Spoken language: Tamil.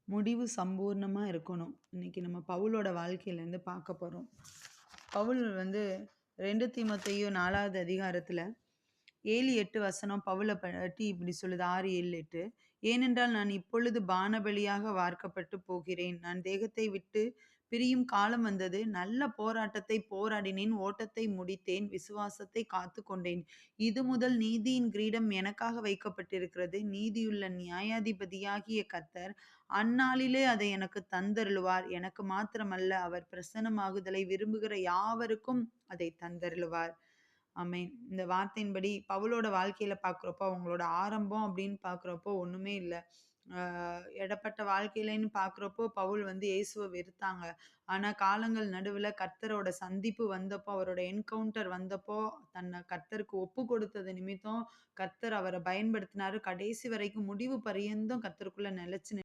முடிவு சம்பூர்ணமா இருக்கணும். இன்னைக்கு நம்ம பவுலோட வாழ்க்கையிலேருந்து பார்க்க போறோம். பவுல் வந்து 2 தீமோத்தேயு 4வது அதிகாரத்துல 7, 8 வசனம் பவுல பற்றி இப்படி சொல்லுது. 6, 7, 8. ஏனென்றால் நான் இப்பொழுது பானபலியாக வார்க்கப்பட்டு போகிறேன். நான் தேகத்தை விட்டு பிரியும் காலம் வந்தது. நல்ல போராட்டத்தை போராடினேன். ஓட்டத்தை முடித்தேன். விசுவாசத்தை காத்துக்கொண்டேன். இது முதல் நீதியின் கிரீடம் எனக்காக வைக்கப்பட்டிருக்கிறது. நீதியுள்ள நியாயாதிபதியாகிய கர்த்தர் அந்நாளிலே அதை எனக்கு தந்தருளுவார். எனக்கு மாத்திரமல்ல, அவர் பிரசன்னமாகுதலை விரும்புகிற யாவருக்கும் அதை தந்தருளுவார். ஆமென். இந்த வார்த்தையின்படி பவுலோட வாழ்க்கையில பார்க்குறப்போ, அவங்களோட ஆரம்பம் அப்படின்னு பார்க்குறப்போ ஒண்ணுமே இல்ல. ஆ எடப்பட்ட வாழ்க்கையிலன்னு பார்க்குறப்போ, பவுல் வந்து இயேசுவ வெறுத்தாங்க. ஆனா காலங்கள் நடுவுல கர்த்தரோட சந்திப்பு வந்தப்போ, அவரோட என்கவுண்டர் வந்தப்போ, தன்னை கர்த்தருக்கு ஒப்பு கொடுத்தது நிமித்தம் கர்த்தர் அவர பயன்படுத்தினாரு. கடைசி வரைக்கும் முடிவு பரியந்தம் கர்த்தருக்குள்ள நிலைச்சு